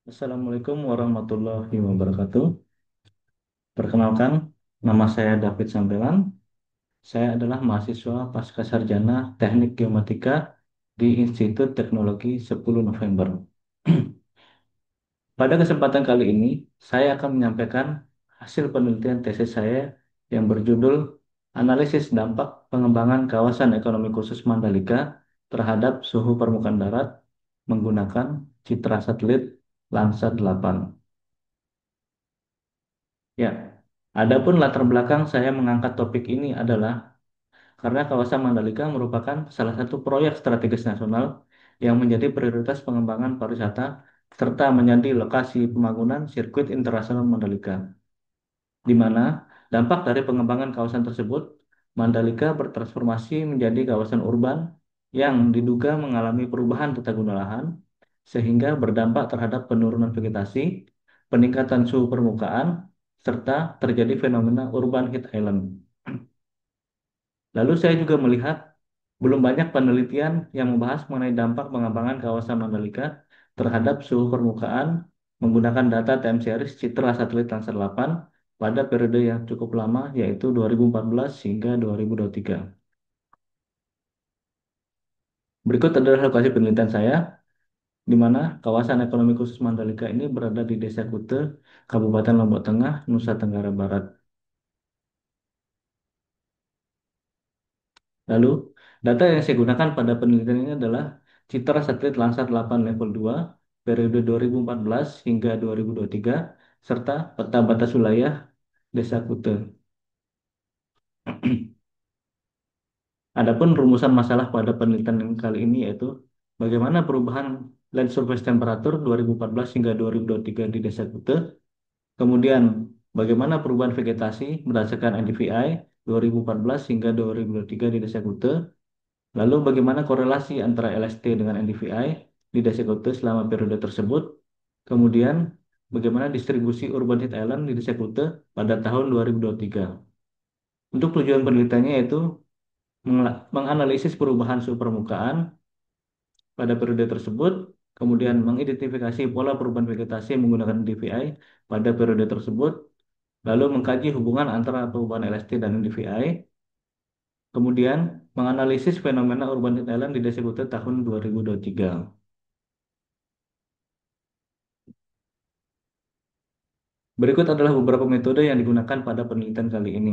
Assalamualaikum warahmatullahi wabarakatuh. Perkenalkan, nama saya David Sampelan. Saya adalah mahasiswa Pascasarjana Teknik Geomatika di Institut Teknologi 10 November. Pada kesempatan kali ini, saya akan menyampaikan hasil penelitian tesis saya yang berjudul Analisis Dampak Pengembangan Kawasan Ekonomi Khusus Mandalika terhadap Suhu Permukaan Darat menggunakan citra satelit Landsat 8. Ya, adapun latar belakang saya mengangkat topik ini adalah karena kawasan Mandalika merupakan salah satu proyek strategis nasional yang menjadi prioritas pengembangan pariwisata serta menjadi lokasi pembangunan sirkuit internasional Mandalika, di mana dampak dari pengembangan kawasan tersebut, Mandalika bertransformasi menjadi kawasan urban yang diduga mengalami perubahan tata guna lahan, sehingga berdampak terhadap penurunan vegetasi, peningkatan suhu permukaan, serta terjadi fenomena urban heat island. Lalu saya juga melihat belum banyak penelitian yang membahas mengenai dampak pengembangan kawasan Mandalika terhadap suhu permukaan menggunakan data time series citra satelit Landsat 8 pada periode yang cukup lama yaitu 2014 hingga 2023. Berikut adalah lokasi penelitian saya, di mana kawasan ekonomi khusus Mandalika ini berada di Desa Kute, Kabupaten Lombok Tengah, Nusa Tenggara Barat. Lalu, data yang saya gunakan pada penelitian ini adalah citra satelit Landsat 8 level 2 periode 2014 hingga 2023 serta peta batas wilayah Desa Kute. Adapun rumusan masalah pada penelitian yang kali ini yaitu bagaimana perubahan land surface temperature 2014 hingga 2023 di Desa Kute, kemudian bagaimana perubahan vegetasi berdasarkan NDVI 2014 hingga 2023 di Desa Kute. Lalu bagaimana korelasi antara LST dengan NDVI di desa Kute selama periode tersebut? Kemudian bagaimana distribusi urban heat island di desa Kute pada tahun 2023? Untuk tujuan penelitiannya yaitu menganalisis perubahan suhu permukaan pada periode tersebut, kemudian mengidentifikasi pola perubahan vegetasi menggunakan NDVI pada periode tersebut, lalu mengkaji hubungan antara perubahan LST dan NDVI, kemudian menganalisis fenomena urban heat island di desa Kute tahun 2023. Berikut adalah beberapa metode yang digunakan pada penelitian kali ini.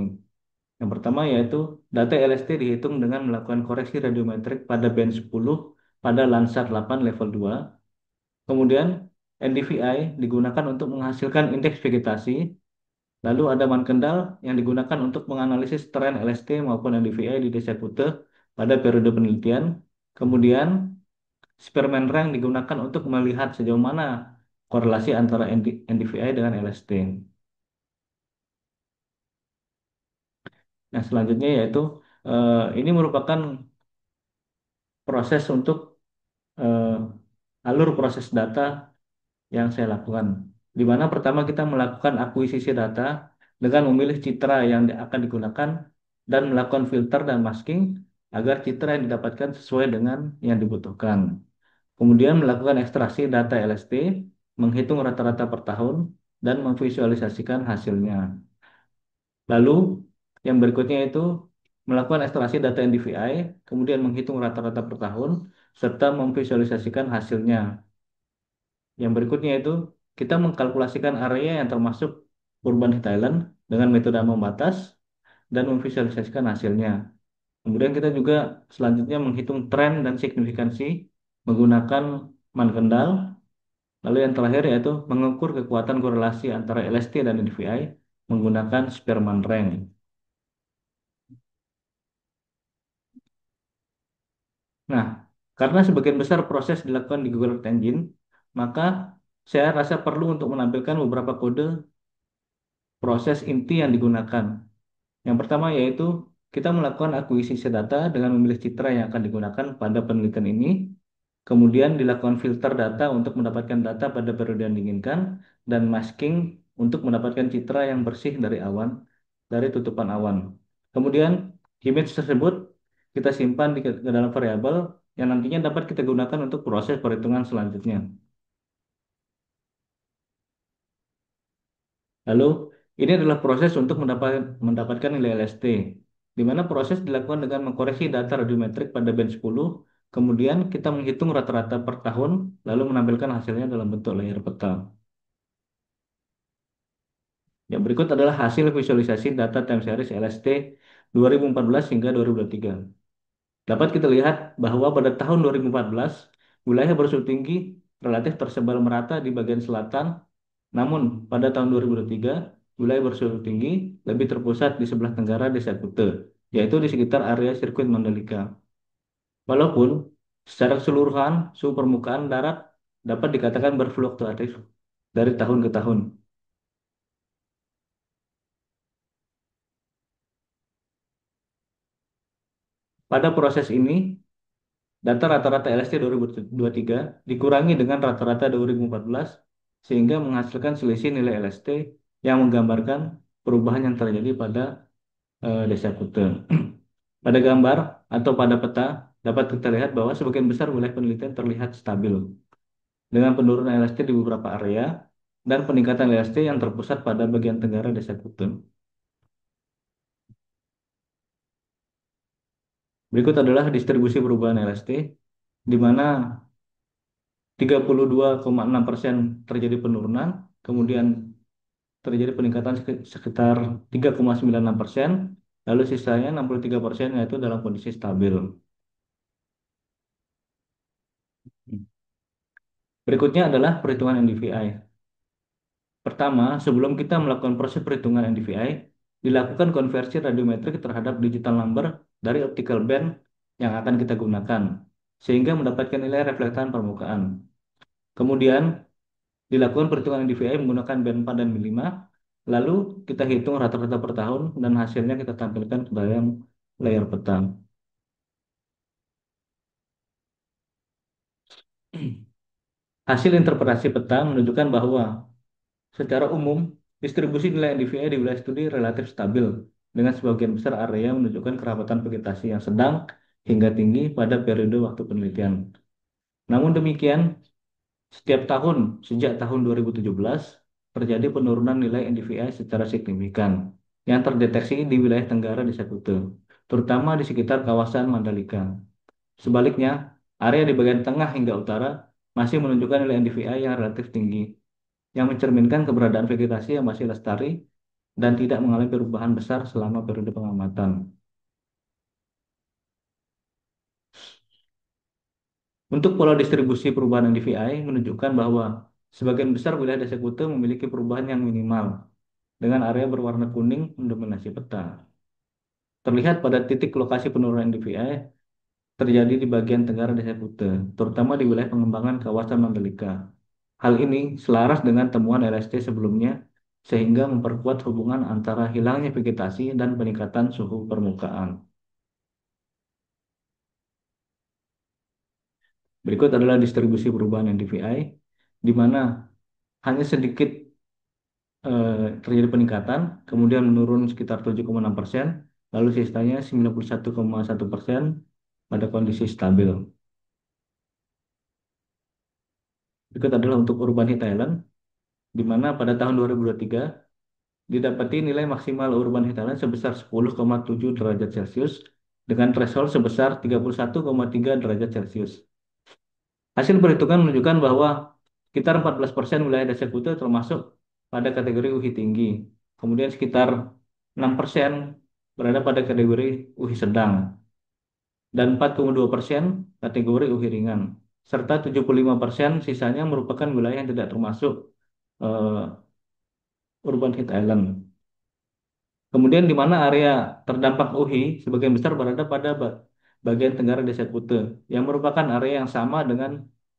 Yang pertama yaitu data LST dihitung dengan melakukan koreksi radiometrik pada band 10 pada Landsat 8 level 2. Kemudian NDVI digunakan untuk menghasilkan indeks vegetasi. Lalu ada Mankendal yang digunakan untuk menganalisis tren LST maupun NDVI di Desa Kute pada periode penelitian. Kemudian Spearman Rank digunakan untuk melihat sejauh mana korelasi antara NDVI dengan LST. Nah, selanjutnya yaitu ini merupakan proses untuk alur proses data yang saya lakukan. Di mana pertama kita melakukan akuisisi data dengan memilih citra yang akan digunakan dan melakukan filter dan masking agar citra yang didapatkan sesuai dengan yang dibutuhkan. Kemudian melakukan ekstraksi data LST, menghitung rata-rata per tahun, dan memvisualisasikan hasilnya. Lalu, yang berikutnya itu melakukan ekstraksi data NDVI, kemudian menghitung rata-rata per tahun, serta memvisualisasikan hasilnya. Yang berikutnya itu kita mengkalkulasikan area yang termasuk urban Thailand dengan metode ambang batas dan memvisualisasikan hasilnya. Kemudian kita juga selanjutnya menghitung tren dan signifikansi menggunakan man-kendal. Lalu yang terakhir yaitu mengukur kekuatan korelasi antara LST dan NDVI menggunakan Spearman Rank. Nah, karena sebagian besar proses dilakukan di Google Earth Engine, maka saya rasa perlu untuk menampilkan beberapa kode proses inti yang digunakan. Yang pertama yaitu kita melakukan akuisisi data dengan memilih citra yang akan digunakan pada penelitian ini, kemudian dilakukan filter data untuk mendapatkan data pada periode yang diinginkan, dan masking untuk mendapatkan citra yang bersih dari awan, dari tutupan awan. Kemudian image tersebut kita simpan ke dalam variabel yang nantinya dapat kita gunakan untuk proses perhitungan selanjutnya. Lalu, ini adalah proses untuk mendapatkan nilai LST, di mana proses dilakukan dengan mengkoreksi data radiometrik pada band 10, kemudian kita menghitung rata-rata per tahun, lalu menampilkan hasilnya dalam bentuk layar peta. Yang berikut adalah hasil visualisasi data time series LST 2014 hingga 2023. Dapat kita lihat bahwa pada tahun 2014, wilayah bersuhu tinggi relatif tersebar merata di bagian selatan, namun pada tahun 2023, wilayah bersuhu tinggi lebih terpusat di sebelah tenggara desa Kute, yaitu di sekitar area sirkuit Mandalika. Walaupun secara keseluruhan suhu permukaan darat dapat dikatakan berfluktuatif dari tahun ke tahun. Pada proses ini, data rata-rata LST 2023 dikurangi dengan rata-rata 2014 sehingga menghasilkan selisih nilai LST yang menggambarkan perubahan yang terjadi pada desa Kute. Pada gambar atau pada peta dapat kita lihat bahwa sebagian besar wilayah penelitian terlihat stabil dengan penurunan LST di beberapa area dan peningkatan LST yang terpusat pada bagian tenggara desa Kute. Berikut adalah distribusi perubahan LST di mana 32,6% terjadi penurunan, kemudian terjadi peningkatan sekitar 3,96%, lalu sisanya 63% yaitu dalam kondisi stabil. Berikutnya adalah perhitungan NDVI. Pertama, sebelum kita melakukan proses perhitungan NDVI, dilakukan konversi radiometrik terhadap digital number dari optical band yang akan kita gunakan, sehingga mendapatkan nilai reflektan permukaan. Kemudian, dilakukan perhitungan NDVI menggunakan band 4 dan band 5, lalu kita hitung rata-rata per tahun dan hasilnya kita tampilkan ke dalam layar peta. Hasil interpretasi peta menunjukkan bahwa secara umum distribusi nilai NDVI di wilayah studi relatif stabil dengan sebagian besar area menunjukkan kerapatan vegetasi yang sedang hingga tinggi pada periode waktu penelitian. Namun demikian, setiap tahun sejak tahun 2017 terjadi penurunan nilai NDVI secara signifikan yang terdeteksi di wilayah tenggara desa Kute, terutama di sekitar kawasan Mandalika. Sebaliknya, area di bagian tengah hingga utara masih menunjukkan nilai NDVI yang relatif tinggi, yang mencerminkan keberadaan vegetasi yang masih lestari dan tidak mengalami perubahan besar selama periode pengamatan. Untuk pola distribusi perubahan NDVI menunjukkan bahwa sebagian besar wilayah desa Kute memiliki perubahan yang minimal, dengan area berwarna kuning mendominasi peta. Terlihat pada titik lokasi penurunan NDVI terjadi di bagian tenggara desa Kute, terutama di wilayah pengembangan kawasan Mandalika. Hal ini selaras dengan temuan LST sebelumnya, sehingga memperkuat hubungan antara hilangnya vegetasi dan peningkatan suhu permukaan. Berikut adalah distribusi perubahan NDVI, di mana hanya sedikit eh, terjadi peningkatan, kemudian menurun sekitar 7,6%, lalu sisanya 91,1% pada kondisi stabil. Berikut adalah untuk urban heat island, di mana pada tahun 2023 didapati nilai maksimal urban heat island sebesar 10,7 derajat Celcius dengan threshold sebesar 31,3 derajat Celcius. Hasil perhitungan menunjukkan bahwa sekitar 14% wilayah dasar Kuta termasuk pada kategori UHI tinggi. Kemudian sekitar 6% berada pada kategori UHI sedang dan 4,2% kategori UHI ringan. Serta 75% sisanya merupakan wilayah yang tidak termasuk eh, urban heat island. Kemudian di mana area terdampak UHI sebagian besar berada pada bagian tenggara desa Kute, yang merupakan area yang sama dengan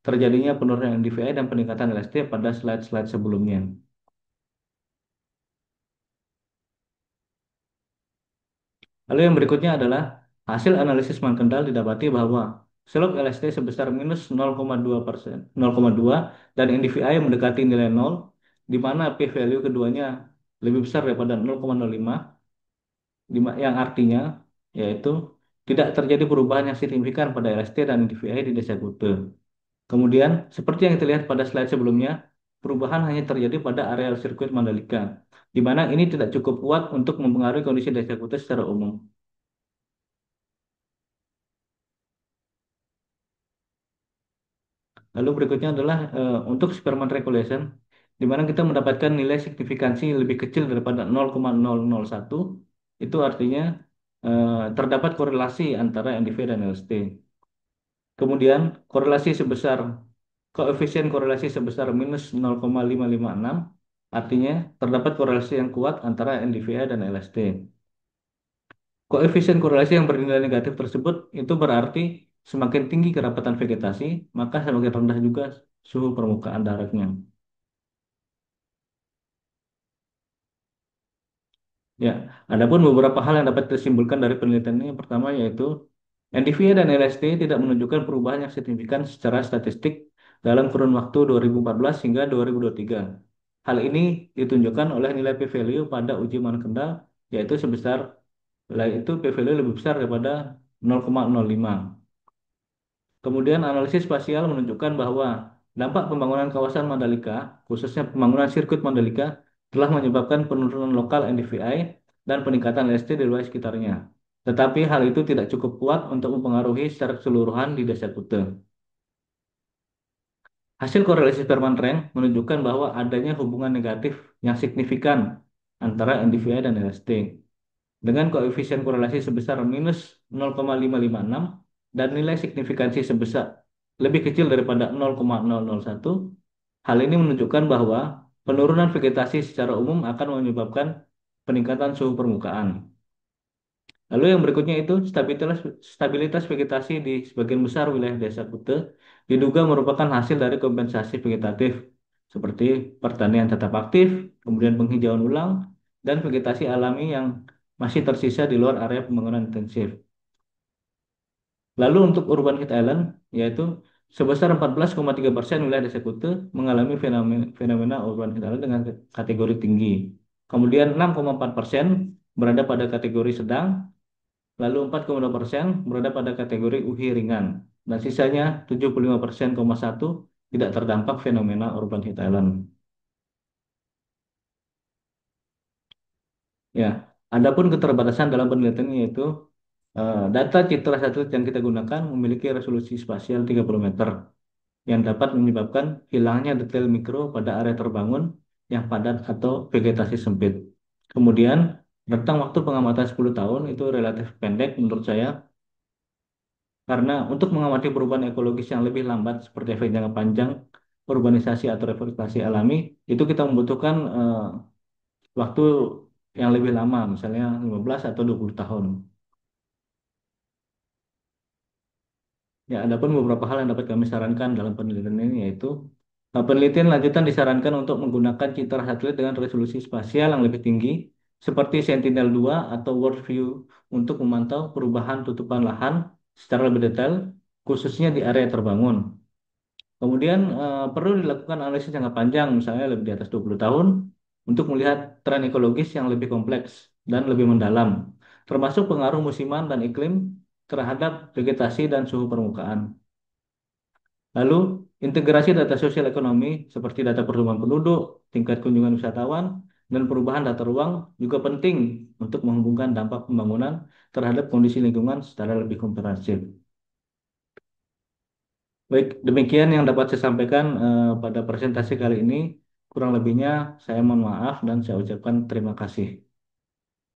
terjadinya penurunan NDVI dan peningkatan LST pada slide-slide sebelumnya. Lalu yang berikutnya adalah hasil analisis Kendal didapati bahwa slope LST sebesar minus 0,2%, 0,2 dan NDVI mendekati nilai 0, di mana p-value keduanya lebih besar daripada 0,05, yang artinya yaitu tidak terjadi perubahan yang signifikan pada LST dan DVI di desa Kute. Kemudian, seperti yang terlihat pada slide sebelumnya, perubahan hanya terjadi pada areal sirkuit Mandalika, di mana ini tidak cukup kuat untuk mempengaruhi kondisi desa Kuta secara umum. Lalu berikutnya adalah untuk Superman Regulation, di mana kita mendapatkan nilai signifikansi lebih kecil daripada 0,001, itu artinya terdapat korelasi antara NDV dan LST. Kemudian korelasi sebesar koefisien korelasi sebesar minus 0,556, artinya terdapat korelasi yang kuat antara NDVI dan LST. Koefisien korelasi yang bernilai negatif tersebut itu berarti semakin tinggi kerapatan vegetasi, maka semakin rendah juga suhu permukaan daratnya. Ya, adapun beberapa hal yang dapat disimpulkan dari penelitian ini, yang pertama yaitu NDVI dan LST tidak menunjukkan perubahan yang signifikan secara statistik dalam kurun waktu 2014 hingga 2023. Hal ini ditunjukkan oleh nilai p-value pada uji Mann Kendall, yaitu yaitu p-value lebih besar daripada 0,05. Kemudian analisis spasial menunjukkan bahwa dampak pembangunan kawasan Mandalika, khususnya pembangunan sirkuit Mandalika, telah menyebabkan penurunan lokal NDVI dan peningkatan LST di wilayah sekitarnya. Tetapi hal itu tidak cukup kuat untuk mempengaruhi secara keseluruhan di desa Kute. Hasil korelasi Sperman-Rank menunjukkan bahwa adanya hubungan negatif yang signifikan antara NDVI dan LST, dengan koefisien korelasi sebesar minus 0,556 dan nilai signifikansi sebesar lebih kecil daripada 0,001. Hal ini menunjukkan bahwa penurunan vegetasi secara umum akan menyebabkan peningkatan suhu permukaan. Lalu yang berikutnya itu stabilitas vegetasi di sebagian besar wilayah Desa Kute diduga merupakan hasil dari kompensasi vegetatif seperti pertanian tetap aktif, kemudian penghijauan ulang, dan vegetasi alami yang masih tersisa di luar area pembangunan intensif. Lalu untuk urban heat island, yaitu sebesar 14,3% wilayah Desa Kute mengalami fenomena urban heat island dengan kategori tinggi. Kemudian 6,4% berada pada kategori sedang, lalu 4,2% berada pada kategori UHI ringan, dan sisanya 75,1% tidak terdampak fenomena urban heat island. Ya, adapun keterbatasan dalam penelitian yaitu data citra satelit yang kita gunakan memiliki resolusi spasial 30 meter yang dapat menyebabkan hilangnya detail mikro pada area terbangun yang padat atau vegetasi sempit. Kemudian, rentang waktu pengamatan 10 tahun itu relatif pendek menurut saya karena untuk mengamati perubahan ekologis yang lebih lambat seperti efek jangka panjang, urbanisasi atau reforestasi alami, itu kita membutuhkan waktu yang lebih lama, misalnya 15 atau 20 tahun. Ya, adapun beberapa hal yang dapat kami sarankan dalam penelitian ini yaitu penelitian lanjutan disarankan untuk menggunakan citra satelit dengan resolusi spasial yang lebih tinggi seperti Sentinel-2 atau World View untuk memantau perubahan tutupan lahan secara lebih detail khususnya di area terbangun. Kemudian perlu dilakukan analisis jangka panjang misalnya lebih di atas 20 tahun untuk melihat tren ekologis yang lebih kompleks dan lebih mendalam termasuk pengaruh musiman dan iklim terhadap vegetasi dan suhu permukaan. Lalu, integrasi data sosial ekonomi seperti data pertumbuhan penduduk, tingkat kunjungan wisatawan, dan perubahan data ruang juga penting untuk menghubungkan dampak pembangunan terhadap kondisi lingkungan secara lebih komprehensif. Baik, demikian yang dapat saya sampaikan pada presentasi kali ini. Kurang lebihnya saya mohon maaf dan saya ucapkan terima kasih.